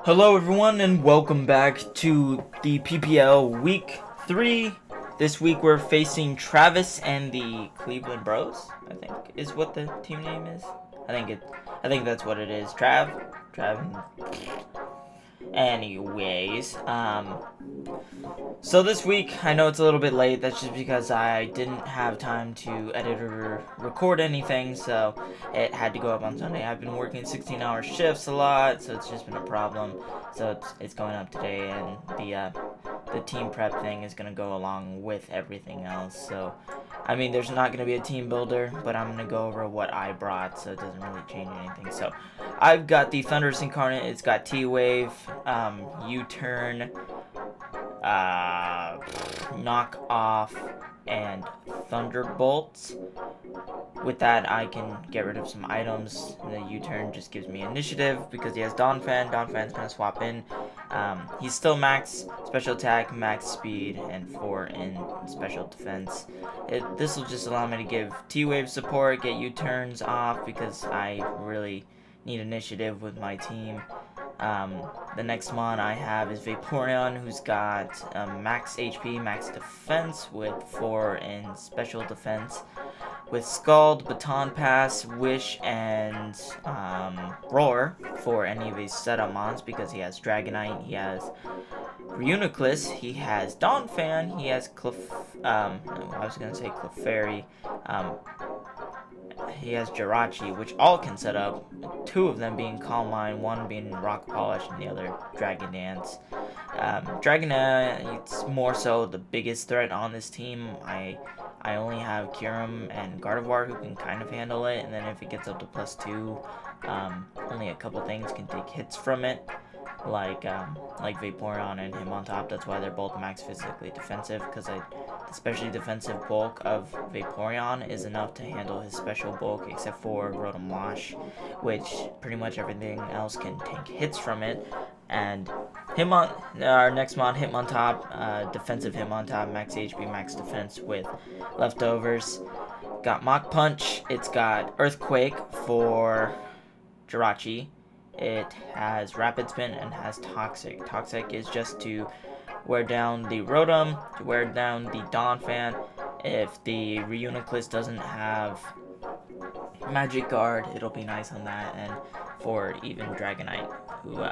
Hello everyone and welcome back to the PPL Week 3. This week we're facing Travis and the Cleveland Bros, I think is what the team name is. I think that's what it is. Trav. Anyways, so this week, I know it's a little bit late, that's just because I didn't have time to edit or record anything, so it had to go up on Sunday. I've been working 16-hour shifts a lot, so it's just been a problem. So it's going up today, and the team prep thing is going to go along with everything else. So, I mean, there's not going to be a team builder, but I'm going to go over what I brought, so it doesn't really change anything. So, I've got the Thunderous Incarnate, it's got T-Wave, U-Turn, knock off, and thunderbolts. With that, I can get rid of some items. The U-turn just gives me initiative because he has Donphan. Donphan's gonna swap in. He's still max special attack, max speed, and 4 in special defense. This will just allow me to give T-Wave support, get U-turns off because I really need initiative with my team. The next mon I have is Vaporeon, who's got max HP, max defense with 4 in special defense. With Scald, Baton Pass, Wish, and Roar for any of his setup mons because he has Dragonite, he has Reuniclus, he has Donphan, he has I was gonna say Clefairy, he has Jirachi, which all can set up, 2 of them being Calm Mind, 1 being Rock Polish, and the other Dragon Dance. It's more so the biggest threat on this team. I only have Kyurem and Gardevoir who can kind of handle it, and then if it gets up to +2, only a couple things can take hits from it, like Vaporeon and him on top. That's why they're both max physically defensive, because the especially defensive bulk of Vaporeon is enough to handle his special bulk, except for Rotom Wash, which pretty much everything else can take hits from it. And our next mon, Hitmontop, defensive Hitmontop, max HP, max defense with leftovers. Got Mach Punch, it's got Earthquake for Jirachi. It has Rapid Spin and has Toxic. Toxic is just to wear down the Rotom, to wear down the Donphan. If the Reuniclus doesn't have Magic Guard, it'll be nice on that. And for even Dragonite, who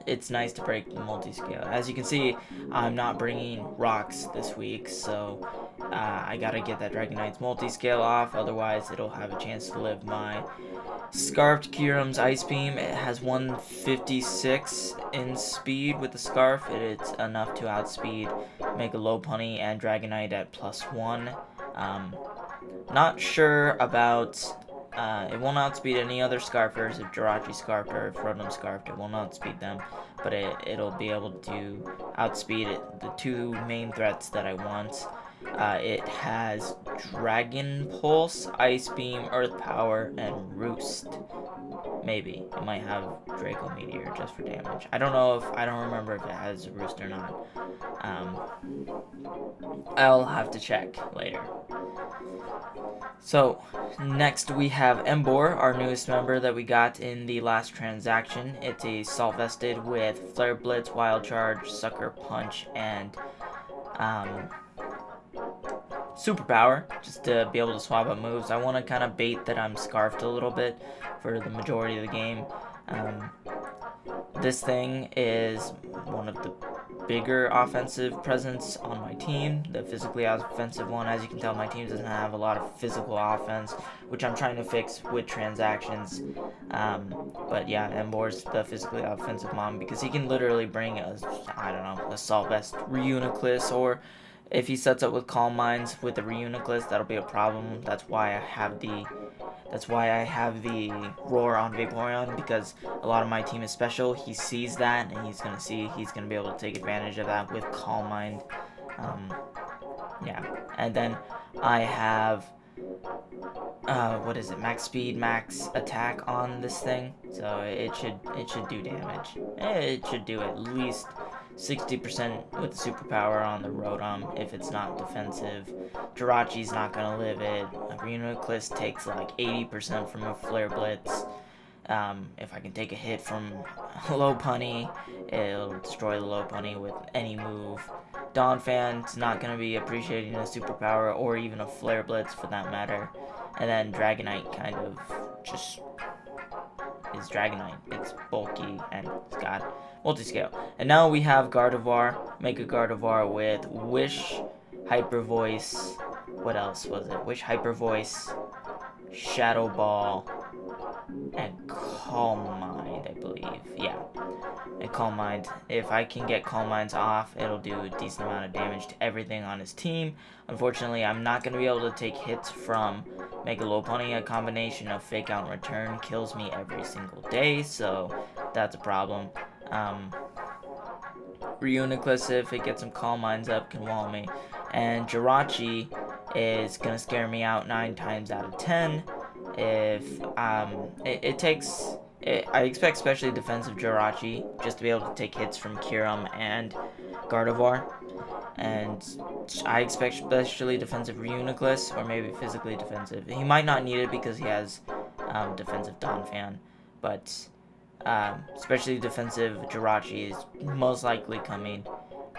it's nice to break the multi-scale. As you can see, I'm not bringing rocks this week, so I gotta get that Dragonite's multi-scale off, otherwise it'll have a chance to live. My Scarfed Kyurem's Ice Beam, it has 156 in speed with the Scarf. It's enough to outspeed Mega Lopunny and Dragonite at +1. Not sure about it will not outspeed any other Scarfers. If Jirachi Scarfed or if Rotom Scarfed, it will not outspeed them, but it'll be able to outspeed the 2 main threats that I want. It has Dragon Pulse, Ice Beam, Earth Power, and Roost. Maybe. It might have Draco Meteor just for damage. I don't remember if it has Roost or not. I'll have to check later. So, next we have Emboar, our newest member that we got in the last transaction. It's a Salt Vested with Flare Blitz, Wild Charge, Sucker Punch, and Superpower, just to be able to swap up moves. I want to kind of bait that I'm Scarfed a little bit for the majority of the game. This thing is one of the bigger offensive presence on my team, the physically offensive one. As you can tell, my team doesn't have a lot of physical offense, which I'm trying to fix with transactions. But yeah, Emboar's the physically offensive mom because he can literally bring a Assault Vest Reuniclus, or if he sets up with Calm Minds with the Reuniclus, that'll be a problem. That's why I have the Roar on Vaporeon, because a lot of my team is special. He sees that, and he's gonna be able to take advantage of that with Calm Mind. Yeah, and then I have max speed, max attack on this thing, so it should do damage. It should do at least 60% with the superpower on the Rotom if it's not defensive. Jirachi's not gonna live it. Reuniclus takes like 80% from a Flare Blitz. If I can take a hit from low punny, it'll destroy the low punny with any move. Donphan's not going to be appreciating a superpower or even a Flare Blitz for that matter. And then Dragonite kind of just is Dragonite. It's bulky and it's got multi-scale. And now we have Gardevoir, Mega Gardevoir with Wish, Hyper Voice. What else was it? Wish, Hyper Voice, Shadow Ball, and Calm Mind, I believe. Yeah, and Calm Mind. If I can get Calm Minds off, it'll do a decent amount of damage to everything on his team. Unfortunately, I'm not going to be able to take hits from Mega Lopunny. A combination of Fake Out and Return kills me every single day, so that's a problem. Reuniclus, if it gets some Calm Minds up, can wall me. And Jirachi is going to scare me out 9 times out of 10. If it takes, I expect especially defensive Jirachi just to be able to take hits from Kyurem and Gardevoir, and I expect especially defensive Reuniclus or maybe physically defensive. He might not need it because he has defensive Donphan, but especially defensive Jirachi is most likely coming,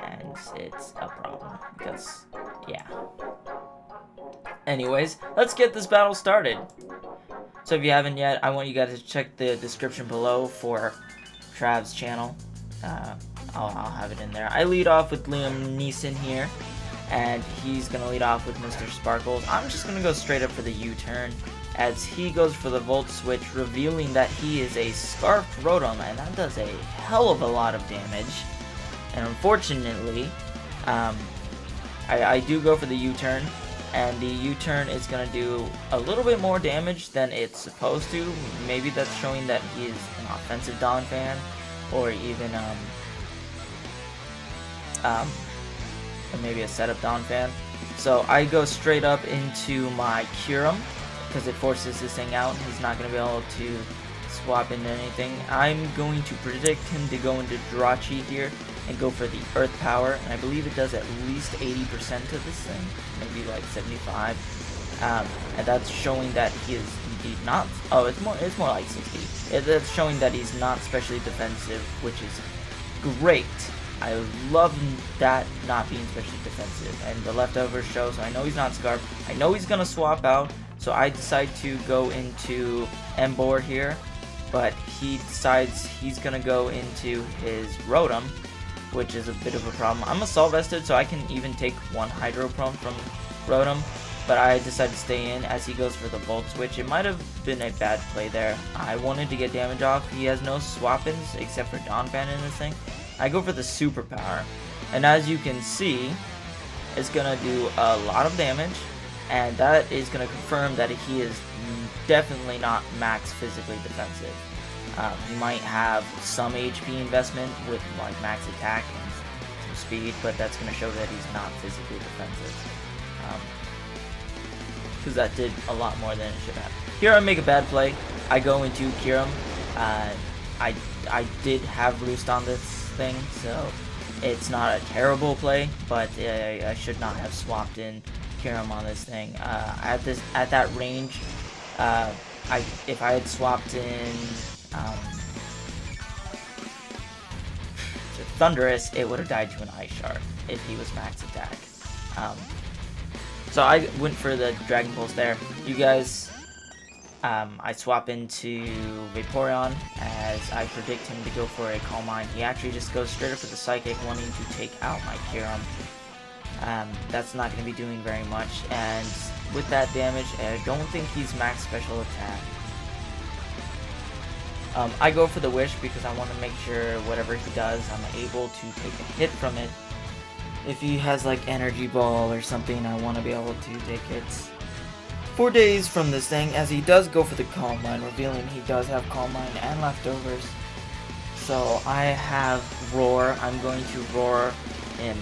and it's a problem because yeah. Anyways, let's get this battle started. So if you haven't yet, I want you guys to check the description below for Trav's channel. I'll have it in there. I lead off with Liam Neeson here, and he's going to lead off with Mr. Sparkles. I'm just going to go straight up for the U-turn as he goes for the Volt Switch, revealing that he is a Scarfed Rotom, and that does a hell of a lot of damage. And unfortunately, I do go for the U-turn. And the U-turn is going to do a little bit more damage than it's supposed to. Maybe that's showing that he is an offensive Donphan, or even or maybe a setup Donphan. So I go straight up into my Kyurem because it forces this thing out. He's not going to be able to swap into anything. I'm going to predict him to go into Jirachi here and go for the Earth Power, and I believe it does at least 80% of this thing, maybe like 75, and that's showing that he is indeed not. Oh, it's more like 60. That's showing that he's not specially defensive, which is great. I love that not being specially defensive, and the leftovers show. So I know he's not Scarf. I know he's gonna swap out, so I decide to go into Emboar here, but he decides he's gonna go into his Rotom, which is a bit of a problem. I'm Assault Vested, so I can even take one Hydro Pump from Rotom, but I decided to stay in as he goes for the Volt Switch. It might have been a bad play there. I wanted to get damage off. He has no swap-ins except for Donphan in this thing. I go for the Superpower, and as you can see, it's going to do a lot of damage, and that is going to confirm that he is definitely not max physically defensive. He might have some HP investment with like max attack and some speed, but that's going to show that he's not physically defensive. Because that did a lot more than it should have. Here I make a bad play. I go into Kyurem. I did have Roost on this thing, so it's not a terrible play, but I should not have swapped in Kyurem on this thing. At that range, if I had swapped in Thunderous, it would have died to an Ice Shard if he was max attack. So I went for the Dragon Pulse there. You guys, I swap into Vaporeon as I predict him to go for a Calm Mind. He actually just goes straight up for the Psychic, wanting to take out my Kyurem. That's not going to be doing very much, and with that damage, I don't think he's max special attack. I go for the Wish because I want to make sure whatever he does, I'm able to take a hit from it. If he has like Energy Ball or something, I want to be able to take hits. 4 days from this thing, as he does go for the Calm Mind, revealing he does have Calm Mind and leftovers. So I have Roar. I'm going to Roar him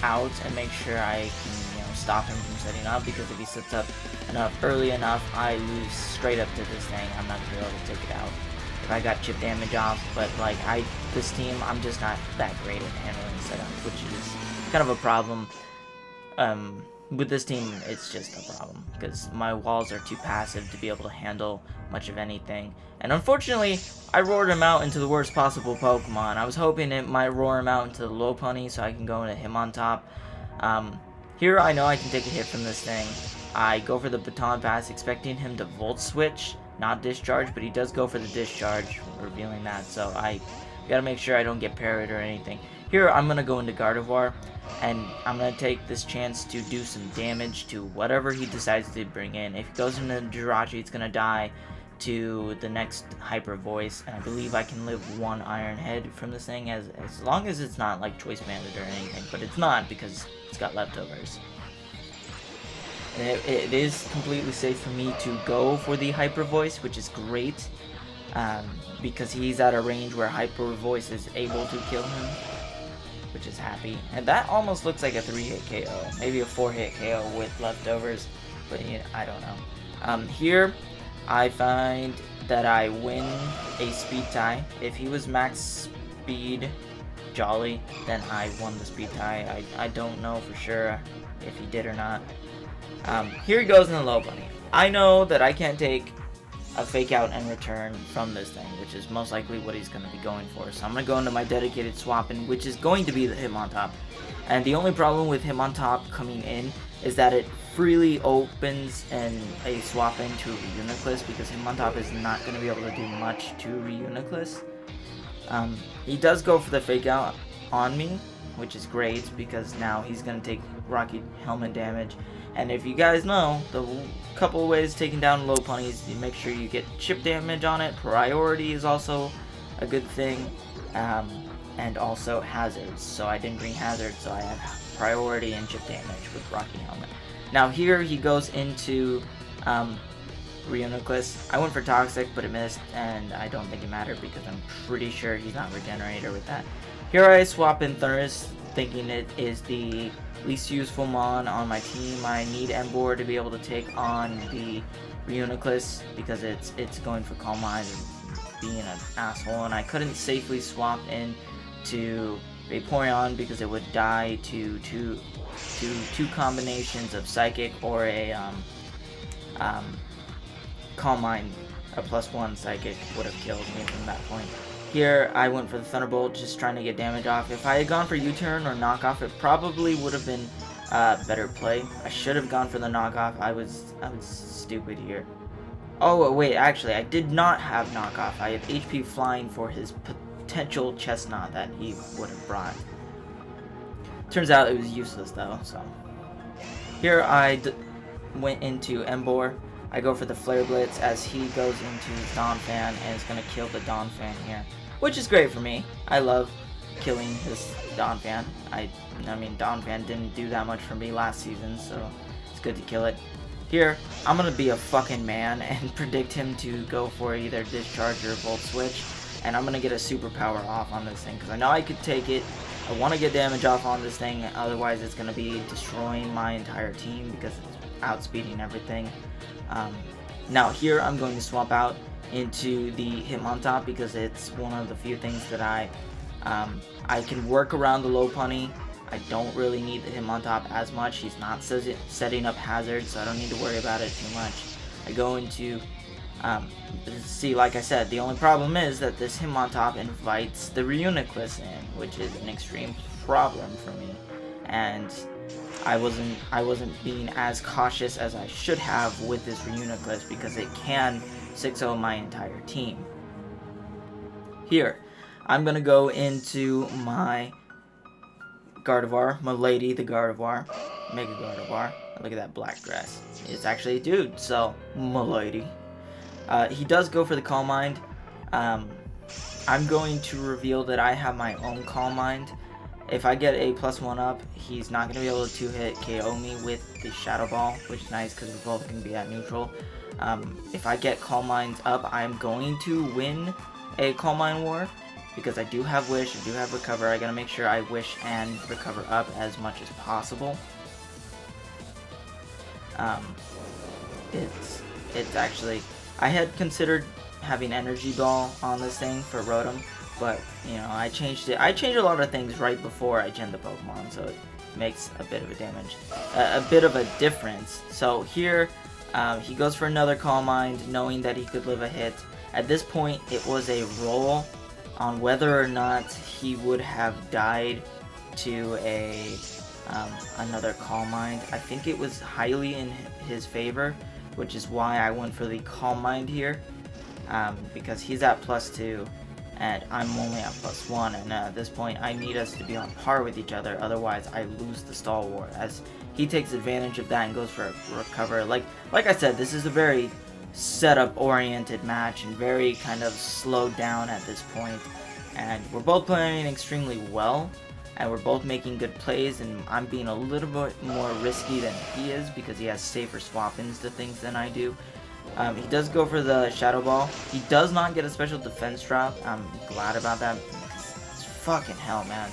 out and make sure I can, stop him from setting up, because if he sets up early enough, I lose straight up to this thing. I'm not going to be able to take it out. I got chip damage off, but like this team, I'm just not that great at handling setup, which is kind of a problem. with this team, it's just a problem because my walls are too passive to be able to handle much of anything. And unfortunately, I roared him out into the worst possible Pokemon. I was hoping it might roar him out into the Lopunny so I can go into Hitmontop. Here I know I can take a hit from this thing. I go for the Baton Pass, expecting him to Volt Switch, not Discharge, but he does go for the Discharge, revealing that, so I gotta make sure I don't get parried or anything. Here I'm gonna go into Gardevoir, and I'm gonna take this chance to do some damage to whatever he decides to bring in. If he goes into Jirachi, it's gonna die to the next Hyper Voice, and I believe I can live one Iron Head from this thing as long as it's not like Choice Banded or anything, but it's not because it's got leftovers. And it is completely safe for me to go for the Hyper Voice, which is great, because he's at a range where Hyper Voice is able to kill him, which is happy. And that almost looks like a 3-hit KO, maybe a 4-hit KO with leftovers, but yeah, I don't know. Here, I find that I win a speed tie. If he was max speed Jolly, then I won the speed tie. I don't know for sure if he did or not. Here he goes in the Lopunny. I know that I can't take a fake out and return from this thing, which is most likely what he's going to be going for. So I'm going to go into my dedicated swap-in, which is going to be the Hitmontop. And the only problem with Hitmontop coming in is that it freely opens a swap-in to a Reuniclus, because Hitmontop is not going to be able to do much to Reuniclus. He does go for the fake out on me, which is great, because now he's going to take Rocky Helmet damage. And if you guys know, the couple of ways taking down Lopunnies, you make sure you get chip damage on it. Priority is also a good thing, and also hazards. So I didn't bring hazards, so I have priority and chip damage with Rocky Helmet. Now here he goes into Reuniclus. I went for Toxic, but it missed, and I don't think it mattered because I'm pretty sure he's not Regenerator with that. Here I swap in Thunderous, thinking it is the least useful mon on my team. I need Emboar to be able to take on the Reuniclus because it's going for Calm Mind and being an asshole, and I couldn't safely swap in to Vaporeon because it would die to two combinations of Psychic or a Calm Mind. A +1 Psychic would have killed me from that point. Here, I went for the Thunderbolt, just trying to get damage off. If I had gone for U-turn or knockoff, it probably would have been a better play. I should have gone for the knockoff. I was stupid here. Oh, wait, actually, I did not have knockoff. I have HP flying for his potential Chestnut that he would have brought. Turns out it was useless, though, so. Here, I went into Emboar. I go for the Flare Blitz as he goes into Donphan, and it's going to kill the Donphan here, which is great for me. I love killing this Donphan. I mean, Donphan didn't do that much for me last season, so it's good to kill it. Here, I'm going to be a fucking man and predict him to go for either Discharge or Volt Switch, and I'm going to get a superpower off on this thing, because I know I could take it. I want to get damage off on this thing, otherwise it's going to be destroying my entire team because it's outspeeding everything. Now here I'm going to swap out into the Hitmontop because it's one of the few things that I can work around the Lopunny. I don't really need the Hitmontop as much. He's not setting up hazards, so I don't need to worry about it too much. I go into see, like I said, the only problem is that this Hitmontop invites the Reuniclus in, which is an extreme problem for me, and I wasn't being as cautious as I should have with this Reuniclus because it can 6-0 my entire team. Here, I'm gonna go into my Gardevoir, my lady, the Gardevoir, Mega Gardevoir. Look at that black dress. It's actually a dude, so my lady. He does go for the Calm Mind. I'm going to reveal that I have my own Calm Mind. If I get a +1 up, he's not going to be able to 2-hit KO me with the Shadow Ball, which is nice because we're both going to be at neutral. If I get Calm Minds up, I'm going to win a Calm Mind War because I do have Wish, I do have Recover. I got to make sure I Wish and Recover up as much as possible. It's actually, I had considered having Energy Ball on this thing for Rotom, but, you know, I changed it. I changed a lot of things right before I gen the Pokemon, so makes a bit of a bit of a difference. So here, he goes for another Calm Mind, knowing that he could live a hit. At this point, it was a roll on whether or not he would have died to another Calm Mind. I think it was highly in his favor, which is why I went for the Calm Mind here, because he's at +2 and I'm only at +1, and at this point I need us to be on par with each other, otherwise I lose the stall war, as he takes advantage of that and goes for a recover. Like I said, this is a very setup oriented match and very kind of slowed down at this point, and we're both playing extremely well and we're both making good plays, and I'm being a little bit more risky than he is because he has safer swap-ins to things than I do. He does go for the Shadow Ball. He does not get a special defense drop. I'm glad about that. It's fucking hell, man.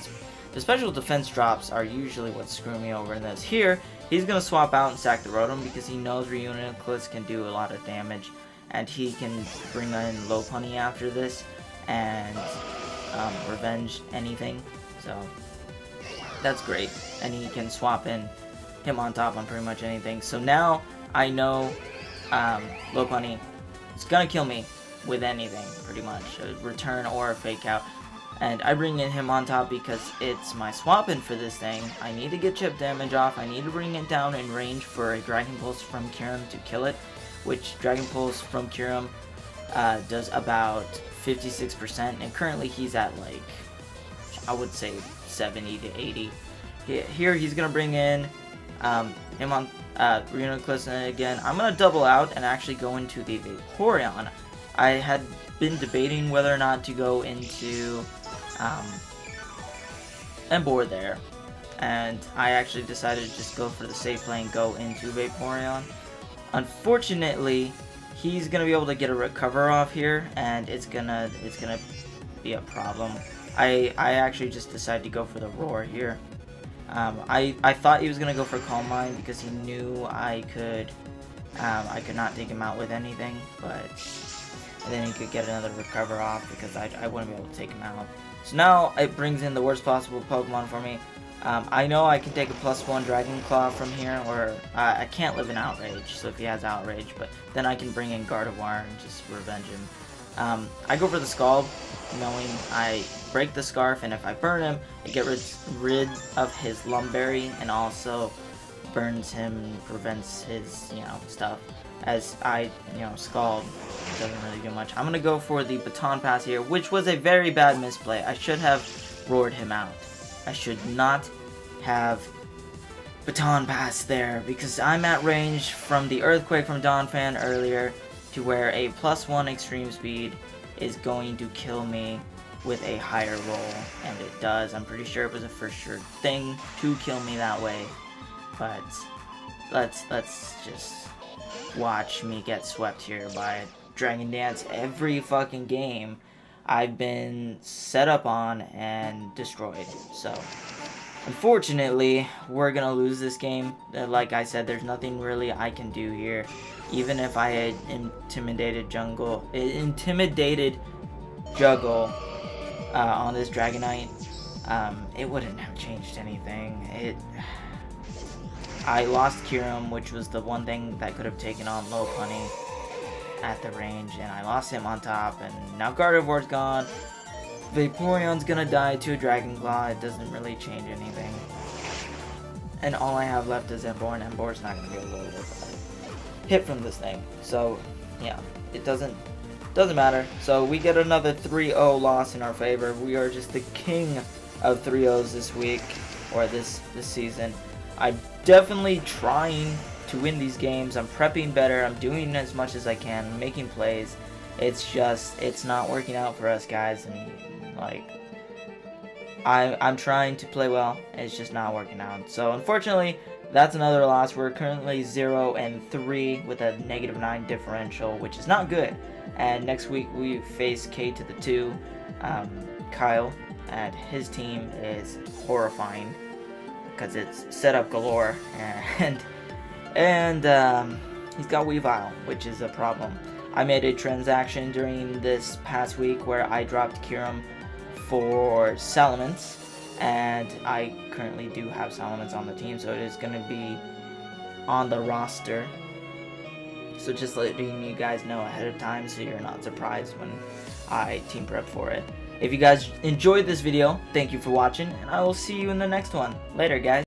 The special defense drops are usually what screw me over in this. Here, he's going to swap out and sack the Rotom because he knows Reuniclus can do a lot of damage, and he can bring in Lopunny after this and revenge anything. So that's great. And he can swap in him on top on pretty much anything. So now I know Lopunny is gonna kill me with anything, pretty much, a return or a fake out, and I bring in him on top because it's my swap in for this thing. I need to get chip damage off. I need to bring it down in range for a Dragon Pulse from Kyurem to kill it, which Dragon Pulse from Kyurem does about 56%, and currently he's at like, I would say 70 to 80. Here he's gonna bring in him on Reuniclus, and again I'm gonna double out and actually go into the Vaporeon. I had been debating whether or not to go into Emboar there, and I actually decided to just go for the safe play and go into Vaporeon. Unfortunately, he's gonna be able to get a recover off here, and it's gonna be a problem. I actually just decided to go for the Roar here. I thought he was gonna go for Calm Mind because he knew I could not take him out with anything, but then he could get another recover off because I wouldn't be able to take him out. So now it brings in the worst possible Pokemon for me. I know I can take a +1 Dragon Claw from here, or I can't live in Outrage, so if he has Outrage, but then I can bring in Gardevoir and just revenge him. I go for the Scald, knowing I break the Scarf, and if I burn him, I get rid of his Lumberry, and also burns him, prevents his, stuff. As I, Scald doesn't really do much. I'm gonna go for the Baton Pass here, which was a very bad misplay. I should have roared him out. I should not have Baton Pass there, because I'm at range from the Earthquake from Donphan earlier to where a +1 extreme speed is going to kill me with a higher roll, and it does. I'm pretty sure it was a for sure thing to kill me that way, but let's just watch me get swept here by Dragon Dance. Every fucking game I've been set up on and destroyed. So unfortunately, we're gonna lose this game. Like I said, there's nothing really I can do here. Even if I had intimidated Juggle on this Dragonite, it wouldn't have changed anything. I lost Kyurem, which was the one thing that could have taken on Lopunny at the range, and I lost him on top, and now Gardevoir's gone. Vaporeon's gonna die to a Dragon Claw. It doesn't really change anything. And all I have left is Emboar, and Emboar's not gonna be able to hit from this thing. So, yeah, it doesn't matter. So we get another 3-0 loss in our favor. We are just the king of 3-0s this week, or this season. I'm definitely trying to win these games. I'm prepping better. I'm doing as much as I can. I'm making plays. It's just, it's not working out for us, guys. And like, I'm trying to play well. It's just not working out. So unfortunately, that's another loss. We're currently 0-3 with a -9 differential, which is not good. And next week we face K2, Kyle, and his team is horrifying because it's setup galore, and he's got Weavile, which is a problem. I made a transaction during this past week where I dropped Kyurem for Salamence, and I currently do have Solomons on the team, so it is going to be on the roster. So just letting you guys know ahead of time so you're not surprised when I team prep for it. If you guys enjoyed this video, thank you for watching, and I will see you in the next one. Later, guys.